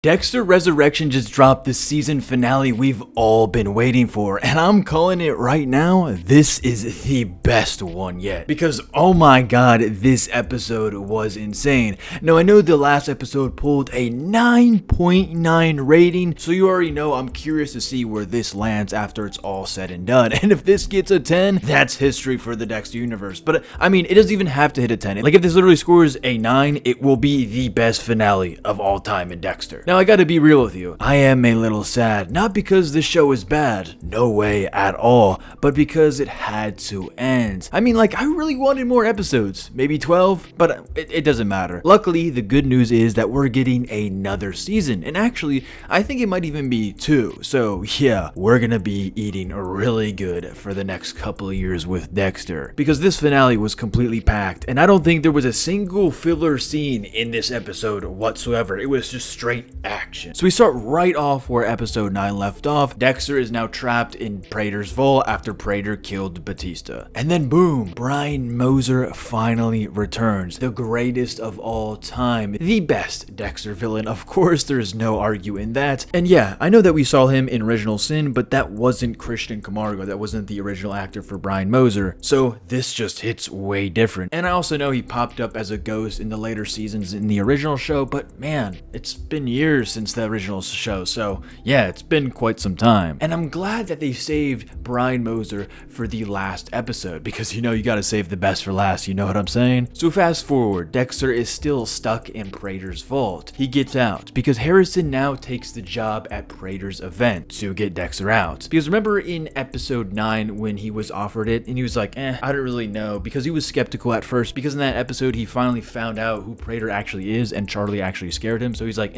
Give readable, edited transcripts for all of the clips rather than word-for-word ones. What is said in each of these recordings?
Dexter Resurrection just dropped the season finale we've all been waiting for, and I'm calling it right now, this is the best one yet. Because oh my god, this episode was insane. Now I know the last episode pulled a 9.9 rating, so you already know I'm curious to see where this lands after it's all said and done. And if this gets a 10, that's history for the Dexter universe. But I mean, it doesn't even have to hit a 10. Like if this literally scores a 9, it will be the best finale of all time in Dexter. Now I gotta be real with you, I am a little sad, not because the show is bad, no way at all, but because it had to end. I mean, like, I really wanted more episodes, maybe 12, but it doesn't matter. Luckily, the good news is that we're getting another season, and actually, I think it might even be 2, so yeah, we're gonna be eating really good for the next couple of years with Dexter, because this finale was completely packed, and I don't think there was a single filler scene in this episode whatsoever. It was just straight action. So we start right off where episode 9 left off. Dexter is now trapped in Prater's vault after Prater killed Batista. And then boom, Brian Moser finally returns. The greatest of all time. The best Dexter villain. Of course, there's no arguing that. And yeah, I know that we saw him in Original Sin, but that wasn't Christian Camargo. That wasn't the original actor for Brian Moser. So this just hits way different. And I also know he popped up as a ghost in the later seasons in the original show, but man, it's been years since the original show, so yeah, it's been quite some time. And I'm glad that they saved Brian Moser for the last episode, because you know you gotta save the best for last, you know what I'm saying? So fast forward, Dexter is still stuck in Prater's vault. He gets out, because Harrison now takes the job at Prater's event to get Dexter out. Because remember in episode 9 when he was offered it, and he was like, I don't really know, because he was skeptical at first, because in that episode he finally found out who Prater actually is, and Charlie actually scared him, so he's like,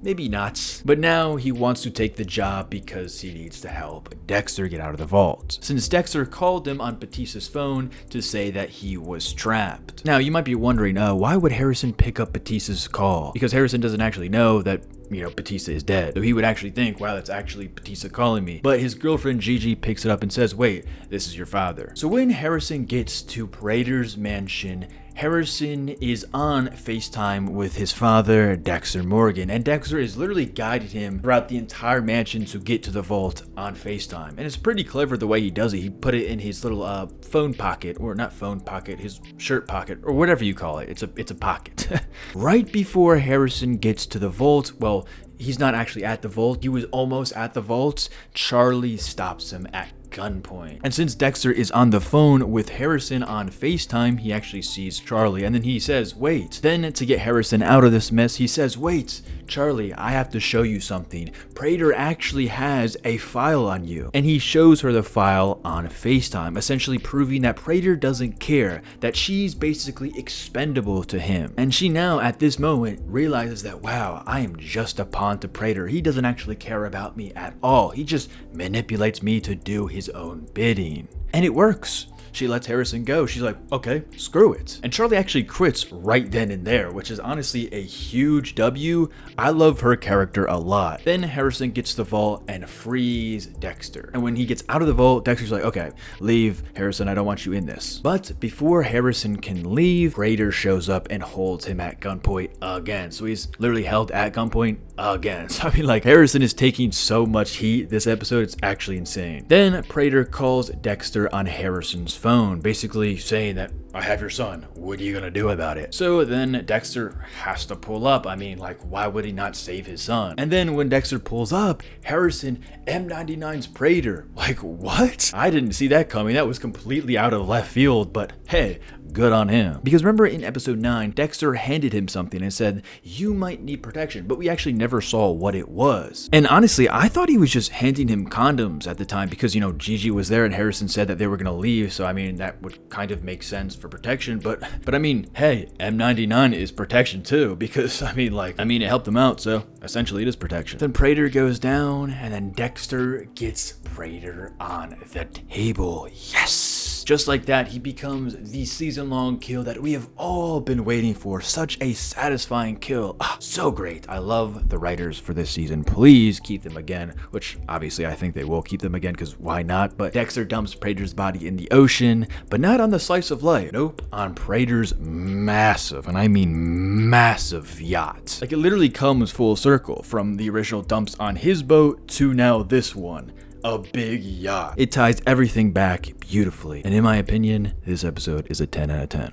maybe not. But now he wants to take the job because he needs to help Dexter get out of the vault, since Dexter called him on Batista's phone to say that he was trapped. Now you might be wondering, why would Harrison pick up Batista's call? Because Harrison doesn't actually know that Batista is dead. So he would actually think, wow, that's actually Batista calling me. But his girlfriend Gigi picks it up and says, wait, this is your father. So when Harrison gets to Prater's mansion, Harrison is on FaceTime with his father, Dexter Morgan, and Dexter is literally guiding him throughout the entire mansion to get to the vault on FaceTime. And it's pretty clever the way he does it. He put it in his little phone pocket, or not phone pocket, his shirt pocket, or whatever you call it. It's a pocket. Right before Harrison gets to the vault, well, he's not actually at the vault. He was almost at the vault. Charlie stops him at gunpoint. And since Dexter is on the phone with Harrison on FaceTime, he actually sees Charlie, and then he says, wait. Then to get Harrison out of this mess, he says, wait, Charlie, I have to show you something. Prater actually has a file on you. And he shows her the file on FaceTime, essentially proving that Prater doesn't care, that she's basically expendable to him. And she now, at this moment, realizes that, wow, I am just a pawn to Prater. He doesn't actually care about me at all. He just manipulates me to do his own bidding. And it works. She lets Harrison go. She's like, okay, screw it. And Charlie actually quits right then and there, which is honestly a huge W. I love her character a lot. Then Harrison gets to the vault and frees Dexter. And when he gets out of the vault, Dexter's like, okay, leave, Harrison, I don't want you in this. But before Harrison can leave, Prater shows up and holds him at gunpoint again. So he's literally held at gunpoint again. So I mean, like, Harrison is taking so much heat this episode, it's actually insane. Then Prater calls Dexter on Harrison's phone, basically saying that, I have your son, what are you gonna do about it? So then Dexter has to pull up. I mean, like, why would he not save his son? And then when Dexter pulls up, Harrison M99's Prater. Like, what? I didn't see that coming. That was completely out of left field, but hey, good on him. Because remember in episode 9, Dexter handed him something and said, you might need protection, but we actually never saw what it was. And honestly, I thought he was just handing him condoms at the time because, Gigi was there and Harrison said that they were gonna leave, so I mean, that would kind of make sense for protection, but I mean, hey, M99 is protection too, because it helped him out, so essentially it is protection. Then Prater goes down, and then Dexter gets Prater on the table. Yes! Just like that, he becomes the season-long kill that we have all been waiting for. Such a satisfying kill. So great. I love the writers for this season. Please keep them again, which obviously I think they will keep them again because why not? But Dexter dumps Praetor's body in the ocean, but not on the slice of life. Nope, on Praetor's massive, and I mean massive yacht. Like, it literally comes full circle from the original dumps on his boat to now this one. A big yacht. It ties everything back beautifully. And in my opinion, this episode is a 10 out of 10.